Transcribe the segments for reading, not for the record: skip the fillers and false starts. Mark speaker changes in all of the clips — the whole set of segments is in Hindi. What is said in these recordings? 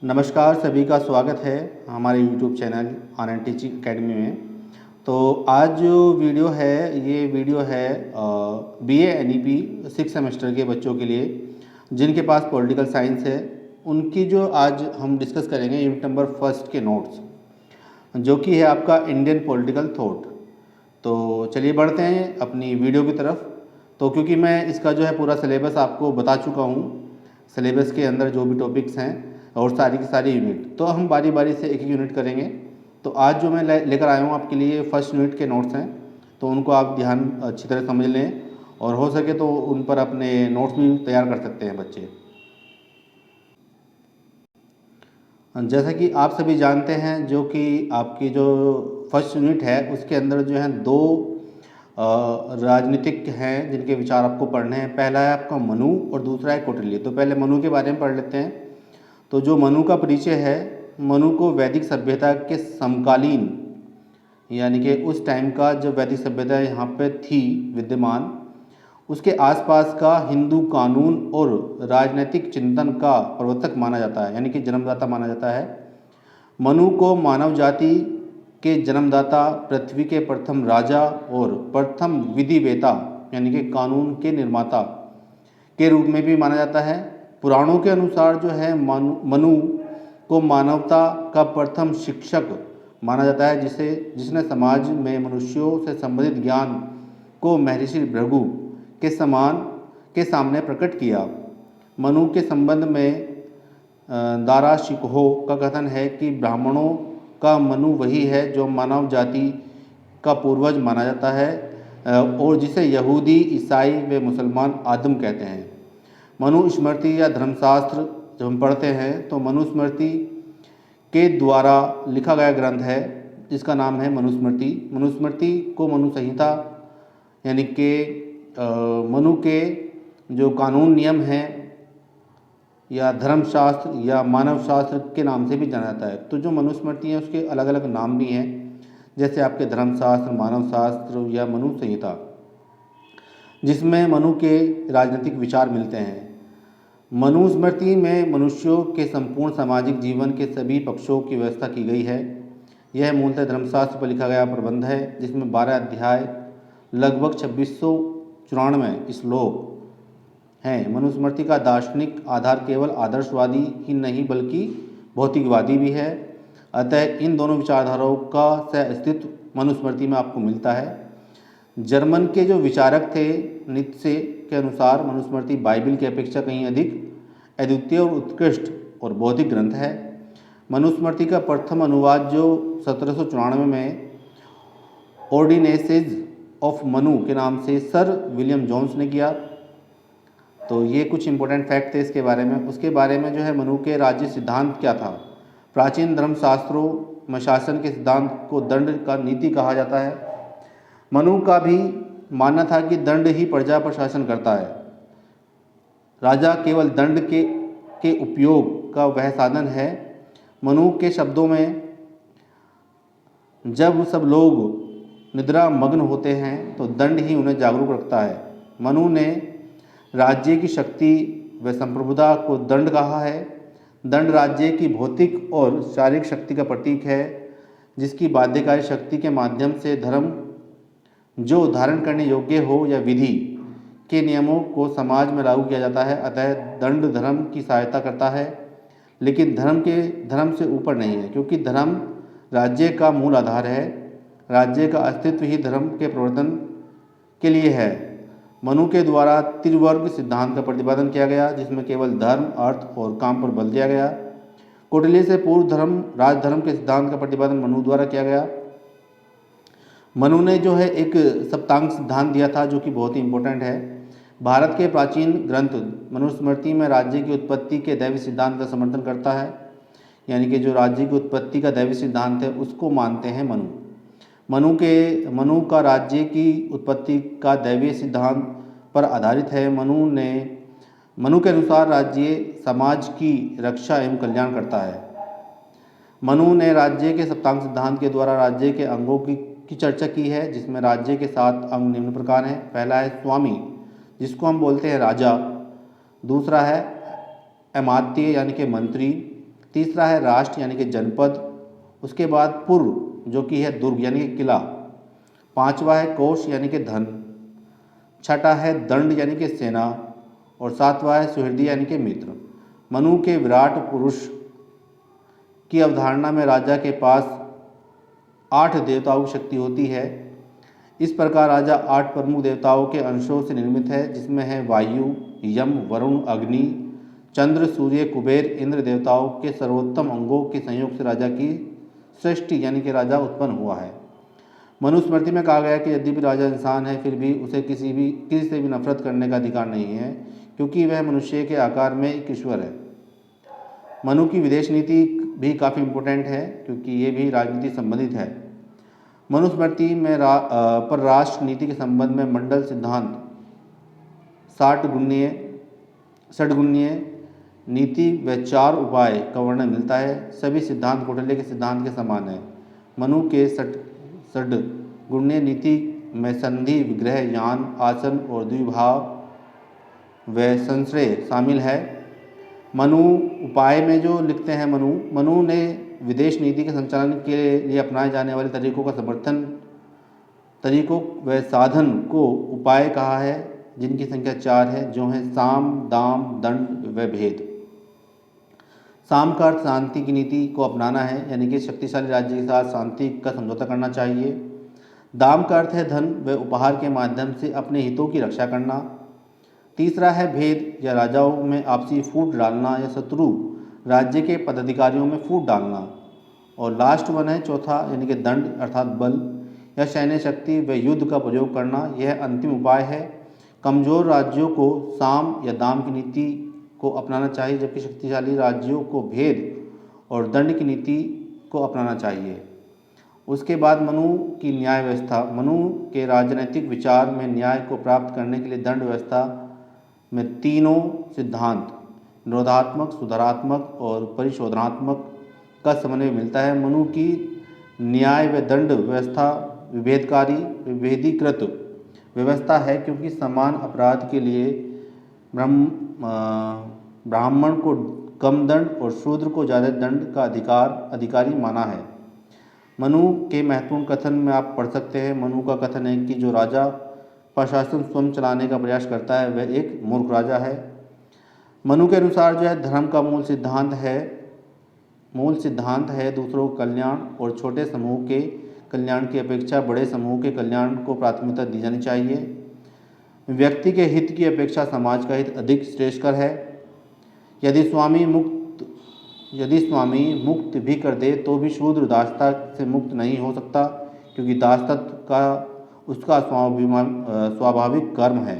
Speaker 1: नमस्कार, सभी का स्वागत है हमारे YouTube channel online teaching academy में। तो आज जो वीडियो है ये वीडियो है बीए एनईपी 6 सेमेस्टर के बच्चों के लिए जिनके पास पॉलिटिकल साइंस है। उनकी जो आज हम डिस्कस करेंगे यूनिट नंबर फर्स्ट के नोट्स, जो कि है आपका इंडियन पॉलिटिकल थॉट। तो चलिए बढ़ते हैं अपनी वीडियो की तरफ। तो क्योंकि मैं इसका जो है पूरा सिलेबस आपको बता चुका हूँ, सिलेबस के अंदर जो भी टॉपिक्स हैं और सारी की सारी यूनिट, तो हम बारी बारी से एक एक यूनिट करेंगे। तो आज जो मैं लेकर आया हूँ आपके लिए फर्स्ट यूनिट के नोट्स हैं, तो उनको आप ध्यान अच्छी तरह समझ लें और हो सके तो उन पर अपने नोट्स भी तैयार कर सकते हैं बच्चे। जैसा कि आप सभी जानते हैं, जो कि आपकी जो फर्स्ट यूनिट है उसके अंदर जो है दो राजनीतिक हैं जिनके विचार आपको पढ़ने हैं। पहला है आपका मनु और दूसरा है कौटिल्य। तो पहले मनु के बारे में पढ़ लेते हैं। तो जो मनु का परिचय है, मनु को वैदिक सभ्यता के समकालीन, यानी कि उस टाइम का जब वैदिक सभ्यता यहाँ पे थी विद्यमान, उसके आसपास का हिंदू कानून और राजनीतिक चिंतन का प्रवर्तक माना जाता है, यानी कि जन्मदाता माना जाता है। मनु को मानव जाति के जन्मदाता, पृथ्वी के प्रथम राजा और प्रथम विधिवेता यानी कि कानून के निर्माता के रूप में भी माना जाता है। पुराणों के अनुसार जो है मनु को मानवता का प्रथम शिक्षक माना जाता है, जिसने समाज में मनुष्यों से संबंधित ज्ञान को महर्षि भृगु के सामने प्रकट किया। मनु के संबंध में दाराशिकोह का कथन है कि ब्राह्मणों का मनु वही है जो मानव जाति का पूर्वज माना जाता है और जिसे यहूदी, ईसाई व मुसलमान आदम कहते हैं। मनुस्मृति या धर्मशास्त्र जब हम पढ़ते हैं तो मनुस्मृति के द्वारा लिखा गया ग्रंथ है जिसका नाम है मनुस्मृति। मनुस्मृति को मनु संहिता यानी कि मनु के जो कानून नियम हैं या धर्मशास्त्र या मानव शास्त्र के नाम से भी जाना जाता है। तो जो मनुस्मृति है उसके अलग अलग नाम भी हैं, जैसे आपके धर्मशास्त्र, मानव शास्त्र या मनु संहिता, जिसमें मनु के राजनीतिक विचार मिलते हैं। मनुस्मृति में मनुष्यों के संपूर्ण सामाजिक जीवन के सभी पक्षों की व्यवस्था की गई है। यह मूलतः धर्मशास्त्र पर लिखा गया प्रबंध है, जिसमें 12 अध्याय, लगभग 2694 श्लोक हैं। मनुस्मृति का दार्शनिक आधार केवल आदर्शवादी ही नहीं बल्कि भौतिकवादी भी है। अतः इन दोनों विचारधाराओं का सह अस्तित्व मनुस्मृति में आपको मिलता है। जर्मन के जो विचारक थे नीत्शे के अनुसार मनुस्मृति बाइबिल की अपेक्षा कहीं अधिक अद्वितीय और उत्कृष्ट और बौद्धिक ग्रंथ है। मनुस्मृति का प्रथम अनुवाद जो 1794 में ऑर्डिनेंसेस ऑफ मनु के नाम से सर विलियम जोन्स ने किया। तो ये कुछ इंपॉर्टेंट फैक्ट थे इसके बारे में। उसके बारे में जो है मनु के राज्य सिद्धांत क्या था। प्राचीन धर्मशास्त्रों में शासन के सिद्धांत को दंड का नीति कहा जाता है। मनु का भी मानना था कि दंड ही प्रजा पर शासन करता है। राजा केवल दंड के उपयोग का वह साधन है। मनु के शब्दों में जब सब लोग निद्रा मग्न होते हैं तो दंड ही उन्हें जागरूक रखता है। मनु ने राज्य की शक्ति व संप्रभुता को दंड कहा है। दंड राज्य की भौतिक और शारीरिक शक्ति का प्रतीक है, जिसकी बाध्यकारी शक्ति के माध्यम से धर्म जो धारण करने योग्य हो या विधि के नियमों को समाज में लागू किया जाता है। अतः दंड धर्म की सहायता करता है, लेकिन धर्म से ऊपर नहीं है, क्योंकि धर्म राज्य का मूल आधार है। राज्य का अस्तित्व ही धर्म के प्रवर्तन के लिए है। मनु के द्वारा त्रिवर्ग सिद्धांत का प्रतिपादन किया गया, जिसमें केवल धर्म, अर्थ और काम पर बल दिया गया। कौटिल्य से पूर्व राजधर्म के सिद्धांत का प्रतिपादन मनु द्वारा किया गया। मनु ने जो है एक सप्तांग सिद्धांत दिया था, जो कि बहुत ही इंपॉर्टेंट है। भारत के प्राचीन ग्रंथ मनुस्मृति में राज्य की उत्पत्ति के दैवी सिद्धांत का समर्थन करता है, यानी कि जो राज्य की उत्पत्ति का दैवी सिद्धांत है उसको मानते हैं मनु। मनु का राज्य की उत्पत्ति का दैवीय सिद्धांत पर आधारित है। मनु के अनुसार राज्य समाज की रक्षा एवं कल्याण करता है। मनु ने राज्य के सप्तांग सिद्धांत के द्वारा राज्य के अंगों की चर्चा की है, जिसमें राज्य के 7 अंग निम्न प्रकार हैं। पहला है स्वामी, जिसको हम बोलते हैं राजा। दूसरा है अमात्य यानी कि मंत्री। तीसरा है राष्ट्र यानी कि जनपद, उसके बाद पुर जो कि है दुर्ग यानी कि किला, पांचवा है कोष यानी कि धन, छठा है दंड यानी कि सेना, और सातवां है सुहृद यानी कि मित्र। मनु के विराट पुरुष की अवधारणा में राजा के पास 8 देवताओं की शक्ति होती है। इस प्रकार राजा 8 प्रमुख देवताओं के अंशों से निर्मित है, जिसमें है वायु, यम, वरुण, अग्नि, चंद्र, सूर्य, कुबेर, इंद्र। देवताओं के सर्वोत्तम अंगों के संयोग से राजा की सृष्टि यानी कि राजा उत्पन्न हुआ है। मनुस्मृति में कहा गया है कि यदि भी राजा इंसान है फिर भी उसे किसी से भी नफरत करने का अधिकार नहीं है, क्योंकि वह मनुष्य के आकार में एक ईश्वर है। मनु की विदेश नीति भी काफ़ी इम्पोर्टेंट है, क्योंकि ये भी राजनीति संबंधित है। मनुस्मृति में पर राष्ट्र नीति के संबंध में मंडल सिद्धांत, 60 नीति व 4 उपाय का वर्णन मिलता है। सभी सिद्धांत कौटिल्य के सिद्धांत के समान है। मनु के 60 नीति में संधि, विग्रह, यान, आसन और द्विभाव व संश्रय शामिल है। मनु उपाय में जो लिखते हैं मनु ने विदेश नीति के संचालन के लिए अपनाए जाने वाले तरीकों व साधन को उपाय कहा है, जिनकी संख्या 4 है, जो है साम, दाम, दंड व भेद। साम का अर्थ शांति की नीति को अपनाना है, यानी कि शक्तिशाली राज्य के साथ शांति का समझौता करना चाहिए। दाम का अर्थ है धन व उपहार के माध्यम से अपने हितों की रक्षा करना। तीसरा है भेद, या राजाओं में आपसी फूट डालना या शत्रु राज्य के पदाधिकारियों में फूट डालना। और लास्ट वन है चौथा, यानी कि दंड अर्थात बल या सैन्य शक्ति व युद्ध का प्रयोग करना। यह अंतिम उपाय है। कमजोर राज्यों को साम या दाम की नीति को अपनाना चाहिए, जबकि शक्तिशाली राज्यों को भेद और दंड की नीति को अपनाना चाहिए। उसके बाद मनु की न्याय व्यवस्था। मनु के राजनीतिक विचार में न्याय को प्राप्त करने के लिए दंड व्यवस्था में तीनों सिद्धांत, निरोधात्मक, सुधारात्मक और परिशोधनात्मक का समन्वय मिलता है। मनु की न्याय व दंड व्यवस्था विभेदीकृत व्यवस्था है, क्योंकि समान अपराध के लिए ब्राह्मण को कम दंड और शूद्र को ज़्यादा दंड का अधिकारी माना है। मनु के महत्वपूर्ण कथन में आप पढ़ सकते हैं। मनु का कथन है कि जो राजा प्रशासन स्वयं चलाने का प्रयास करता है वह एक मूर्ख राजा है। मनु के अनुसार जो है धर्म का मूल सिद्धांत है दूसरों का कल्याण, और छोटे समूह के कल्याण की अपेक्षा बड़े समूह के कल्याण को प्राथमिकता दी जानी चाहिए। व्यक्ति के हित की अपेक्षा समाज का हित अधिक श्रेष्ठकर है। यदि स्वामी मुक्त भी कर दे तो भी शूद्र दासता से मुक्त नहीं हो सकता, क्योंकि दासत्व का उसका स्वाभाविक कर्म है।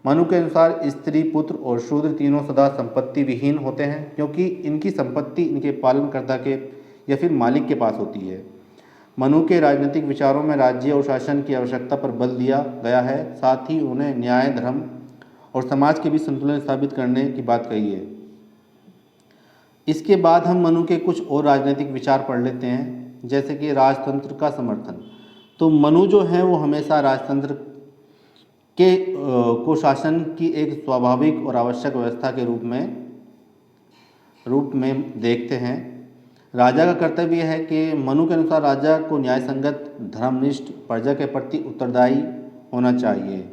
Speaker 1: मनु के अनुसार स्त्री, पुत्र और शूद्र तीनों सदा संपत्ति विहीन होते हैं, क्योंकि इनकी संपत्ति इनके पालनकर्ता के या फिर मालिक के पास होती है। मनु के राजनीतिक विचारों में राज्य और शासन की आवश्यकता पर बल दिया गया है। साथ ही उन्होंने न्याय, धर्म और समाज के बीच संतुलन स्थापित करने की बात कही है। इसके बाद हम मनु के कुछ और राजनीतिक विचार पढ़ लेते हैं, जैसे कि राजतंत्र का समर्थन। तो मनु जो है वो हमेशा राजतंत्र को शासन की एक स्वाभाविक और आवश्यक व्यवस्था के रूप में देखते हैं। राजा का कर्तव्य है कि मनु के अनुसार राजा को न्यायसंगत, धर्मनिष्ठ, प्रजा के प्रति उत्तरदायी होना चाहिए।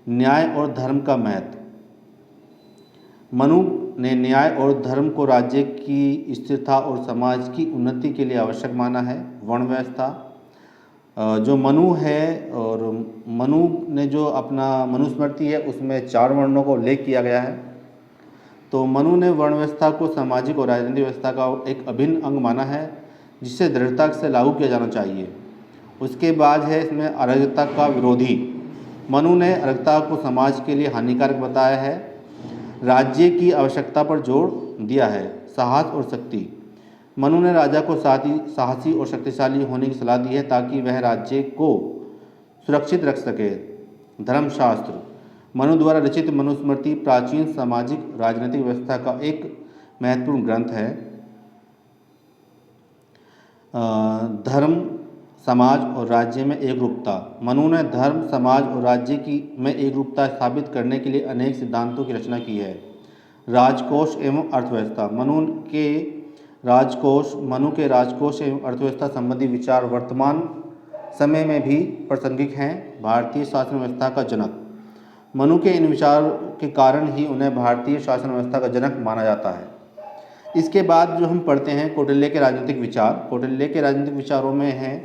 Speaker 1: न्याय और धर्म का महत्व। मनु ने न्याय और धर्म को राज्य की स्थिरता और समाज की उन्नति के लिए आवश्यक माना है। वर्ण व्यवस्था जो मनु है, और मनु ने जो अपना मनुस्मृति है उसमें 4 वर्णों को उल्लेख किया गया है। तो मनु ने वर्ण व्यवस्था को सामाजिक और राजनीतिक व्यवस्था का एक अभिन्न अंग माना है, जिसे दृढ़ता से लागू किया जाना चाहिए। उसके बाद है इसमें अराजकता का विरोधी। मनु ने अराजकता को समाज के लिए हानिकारक बताया है। राज्य की आवश्यकता पर जोर दिया है। साहस और शक्ति। मनु ने राजा को साहसी और शक्तिशाली होने की सलाह दी है, ताकि वह राज्य को सुरक्षित रख सके। धर्मशास्त्र। मनु द्वारा रचित मनुस्मृति प्राचीन सामाजिक राजनीतिक व्यवस्था का एक महत्वपूर्ण ग्रंथ है। धर्म, समाज और राज्य में एकरूपता। मनु ने धर्म, समाज और राज्य में एकरूपता स्थापित करने के लिए अनेक सिद्धांतों की रचना की है। राजकोष एवं अर्थव्यवस्था। मनु के राजकोष, मनु के राजकोष एवं अर्थव्यवस्था संबंधी विचार वर्तमान समय में भी प्रासंगिक हैं। भारतीय शासन व्यवस्था का जनक, मनु के इन विचार के कारण ही उन्हें भारतीय शासन व्यवस्था का जनक माना जाता है। इसके बाद जो हम पढ़ते हैं कौटिल्य के राजनीतिक विचार। कौटिल्य के राजनीतिक विचारों में हैं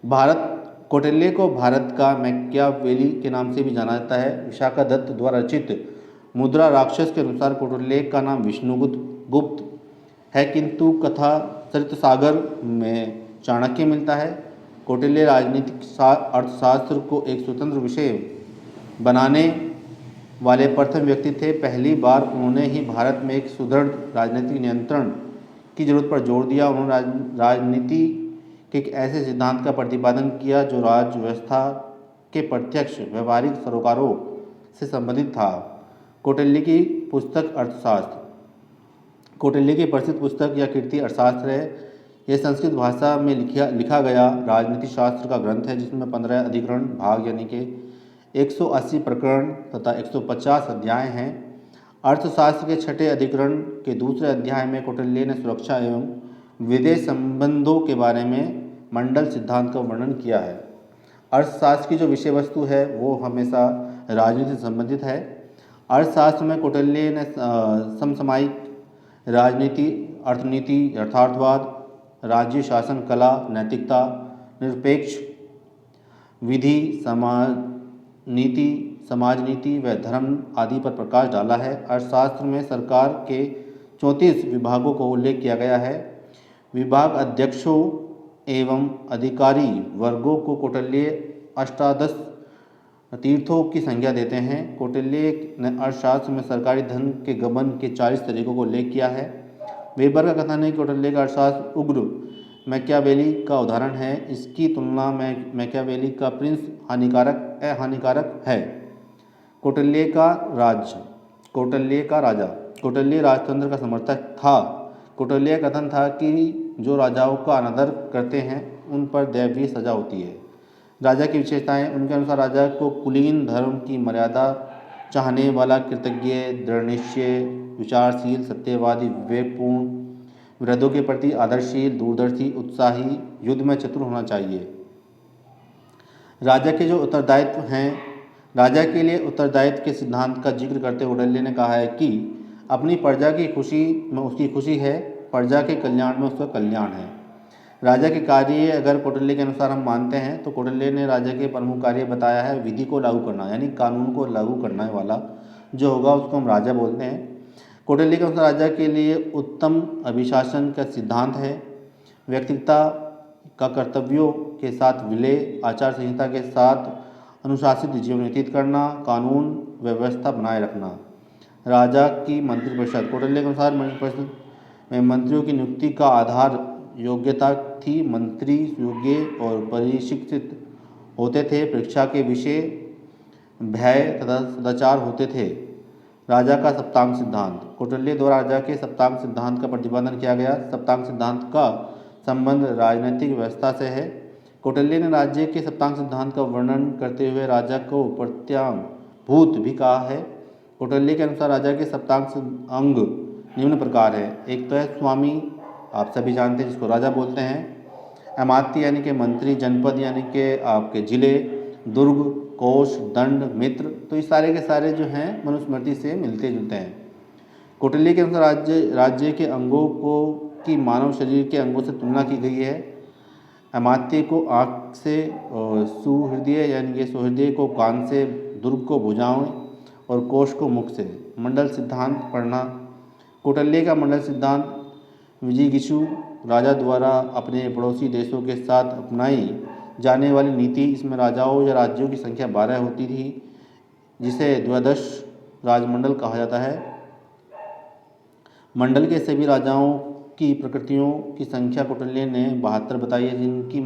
Speaker 1: भारत, कौटिल्य को भारत का मैकियावेली के नाम से भी जाना जाता है। विशाखादत्त द्वारा रचित मुद्रा राक्षस के अनुसार कौटिल्य का नाम विष्णुगुप्त है, किंतु कथा चरित सागर में चाणक्य मिलता है। कौटिल्य राजनीतिक अर्थशास्त्र को एक स्वतंत्र विषय बनाने वाले प्रथम व्यक्ति थे। पहली बार उन्होंने ही भारत में एक सुदृढ़ राजनीतिक नियंत्रण की जरूरत पर जोर दिया। उन्होंने राजनीति के एक ऐसे सिद्धांत का प्रतिपादन किया जो राज्य व्यवस्था के प्रत्यक्ष व्यवहारिक सरोकारों से संबंधित था। कौटिल्य की पुस्तक अर्थशास्त्र, कौटिल्य की प्रसिद्ध पुस्तक या कृति अर्थशास्त्र है। यह संस्कृत भाषा में लिखा गया राजनीति शास्त्र का ग्रंथ है, जिसमें 15 अधिकरण भाग यानी कि 180 प्रकरण तथा 150 अध्याय हैं। अर्थशास्त्र के छठे अधिकरण के दूसरे अध्याय में कौटिल्य ने सुरक्षा एवं विदेश संबंधों के बारे में मंडल सिद्धांत का वर्णन किया है। अर्थशास्त्र की जो विषय वस्तु है वो हमेशा राजनीति से संबंधित है। अर्थशास्त्र में कौटिल्य ने समसामयिक राजनीति, अर्थनीति, यथार्थवाद, राज्य शासन, कला, नैतिकता, निरपेक्ष विधि, समाज नीति व धर्म आदि पर प्रकाश डाला है। अर्थशास्त्र में सरकार के 34 विभागों को उल्लेख किया गया है। विभाग अध्यक्षों एवं अधिकारी वर्गों को कौटिल्य अष्टादश तीर्थों की संज्ञा देते हैं। कौटिल्य ने अर्थशास्त्र में सरकारी धन के गबन के 40 तरीकों को उल्लेख किया है। वेबर का कथन है कि कौटिल्य का अर्थशास्त्र उग्र मैकियावेली का उदाहरण है। इसकी तुलना में मैकियावेली का प्रिंस हानिकारक है। कौटिल्य का राजा, कौटिल्य राजतंत्र का समर्थक था। कौटिल्य का कथन था कि जो राजाओं का अनादर करते हैं उन पर दैवीय सजा होती है। राजा की विशेषताएं, उनके अनुसार राजा को कुलीन धर्म की मर्यादा चाहने वाला, कृतज्ञ, दृढ़निश्चय, विचारशील, सत्यवादी, विवेकपूर्ण, वृद्धों के प्रति आदरशील, दूरदर्शी, उत्साही, युद्ध में चतुर होना चाहिए। राजा के जो उत्तरदायित्व हैं, राजा के लिए उत्तरदायित्व के सिद्धांत का जिक्र करते हुए कौटिल्य ने कहा है कि अपनी प्रजा की खुशी में उसकी खुशी है, प्रजा के कल्याण में उसका कल्याण है। राजा के कार्य अगर कौटिल्य के अनुसार हम मानते हैं तो कौटिल्य ने राजा के प्रमुख कार्य बताया है विधि को लागू करना, यानी कानून को लागू करने वाला जो होगा उसको हम राजा बोलते हैं। कौटिल्य के अनुसार राजा के लिए उत्तम अभिशासन का सिद्धांत है। व्यक्तिगता का कर्तव्यों के साथ विलय, आचार संहिता के साथ अनुशासित जीवन व्यतीत करना, कानून व्यवस्था बनाए रखना। राजा की मंत्रिपरिषद, कौटिल्य के अनुसार मंत्रिपरिषद में मंत्रियों की नियुक्ति का आधार योग्यता थी। मंत्री योग्य और परिशिक्षित होते थे। परीक्षा के विषय भय तथा सदाचार होते थे। राजा का सप्तांग सिद्धांत, कौटिल्य द्वारा राजा के सप्तांग सिद्धांत का प्रतिपादन किया गया। सप्तांग सिद्धांत का संबंध राजनीतिक व्यवस्था से है। कौटिल्य ने राज्य के सप्तांग सिद्धांत का वर्णन करते हुए राजा को प्रत्याभूत भी कहा है। कौटिल्य के अनुसार राजा के सप्तांग अंग निम्न प्रकार है। एक तो है स्वामी, आप सभी जानते हैं जिसको राजा बोलते हैं। अमात्य यानी कि मंत्री, जनपद यानी कि आपके जिले, दुर्ग, कोष, दंड, मित्र, तो ये सारे के सारे जो हैं मनुस्मृति से मिलते जुलते हैं। कौटिल्य के अनुसार राज्य के अंगों की मानव शरीर के अंगों से तुलना की गई है। अमात्य को आँख से, सुहृदय यानी कि सुहृदय को कान से, दुर्ग को भुजाओं और कोष को मुख से। मंडल सिद्धांत पढ़ना, कौटिल्य का मंडल सिद्धांत विजिगीषु राजा द्वारा अपने पड़ोसी देशों के साथ अपनाई जाने वाली नीति। इसमें राजाओं या राज्यों की संख्या 12 होती थी, जिसे द्वादश राजमंडल कहा जाता है। मंडल के सभी राजाओं की प्रकृतियों की संख्या कौटिल्य ने 72 बताई है, जिनकी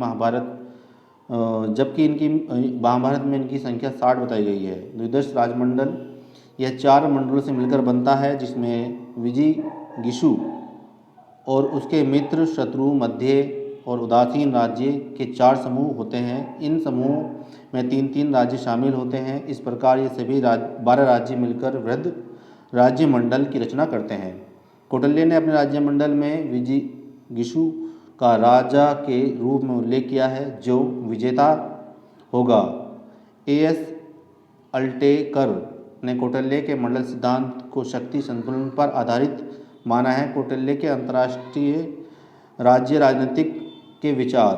Speaker 1: जबकि इनकी महाभारत में इनकी संख्या 60 बताई गई है। द्वादश राजमंडल यह 4 मंडलों से मिलकर बनता है, जिसमें विजिगीषु और उसके मित्र, शत्रु, मध्य और उदासीन राज्य के 4 समूह होते हैं। इन समूह में 3-3 राज्य शामिल होते हैं। इस प्रकार ये सभी 12 राज्य मिलकर वृहद राज्य मंडल की रचना करते हैं। कौटिल्य ने अपने राज्य मंडल में गिशु का राजा के रूप में उल्लेख किया है जो विजेता होगा। एएस अल्टेकर ने कौटिल्य के मंडल सिद्धांत को शक्ति संतुलन पर आधारित माना है। कौटिल्य के अंतर्राष्ट्रीय राज्य राजनीतिक के विचार।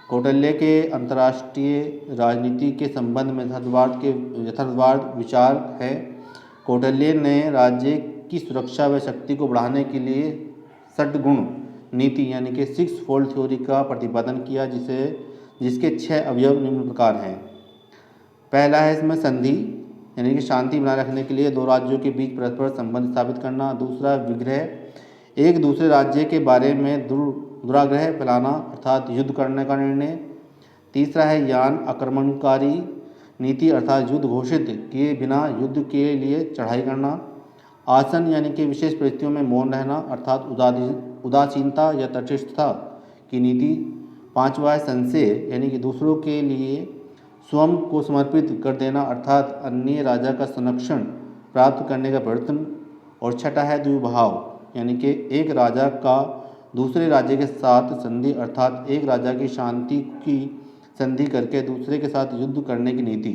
Speaker 1: कौटिल्य के अंतर्राष्ट्रीय राजनीति के संबंध में यथार्थवाद विचार है। कौटिल्य ने राज्य की सुरक्षा व शक्ति को बढ़ाने के लिए षड्गुण नीति यानी कि 6 फोल्ड थ्योरी का प्रतिपादन किया, जिसके 6 अवयव निम्न प्रकार हैं। पहला है इसमें संधि यानी कि शांति बनाए रखने के लिए 2 राज्यों के बीच परस्पर संबंध स्थापित करना। दूसरा विग्रह, एक दूसरे राज्य के बारे में दुराग्रह फैलाना अर्थात युद्ध करने का निर्णय। तीसरा है यान, आक्रमणकारी नीति अर्थात युद्ध घोषित किए बिना युद्ध के लिए चढ़ाई करना। आसन यानी कि विशेष परिस्थितियों में मौन रहना अर्थात उदासीनता या तटस्थता की नीति। पांचवा है संशय यानी कि दूसरों के लिए स्वयं को समर्पित कर देना अर्थात अन्य राजा का संरक्षण प्राप्त करने का प्रयत्न। और छठा है द्विभाव यानी कि एक राजा का दूसरे राज्य के साथ संधि अर्थात एक राजा की शांति की संधि करके दूसरे के साथ युद्ध करने की नीति।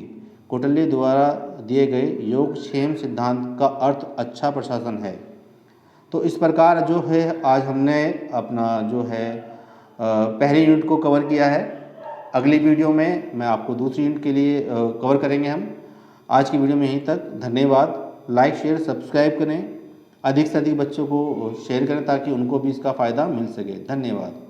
Speaker 1: कौटिल्य द्वारा दिए गए योगक्षेम सिद्धांत का अर्थ अच्छा प्रशासन है। तो इस प्रकार जो है आज हमने अपना जो है पहली यूनिट को कवर किया है। अगली वीडियो में मैं आपको दूसरी यूनिट के लिए कवर करेंगे हम। आज की वीडियो में यहीं तक। धन्यवाद। लाइक शेयर सब्सक्राइब करें, अधिक से अधिक बच्चों को शेयर करें ताकि उनको भी इसका फ़ायदा मिल सके। धन्यवाद।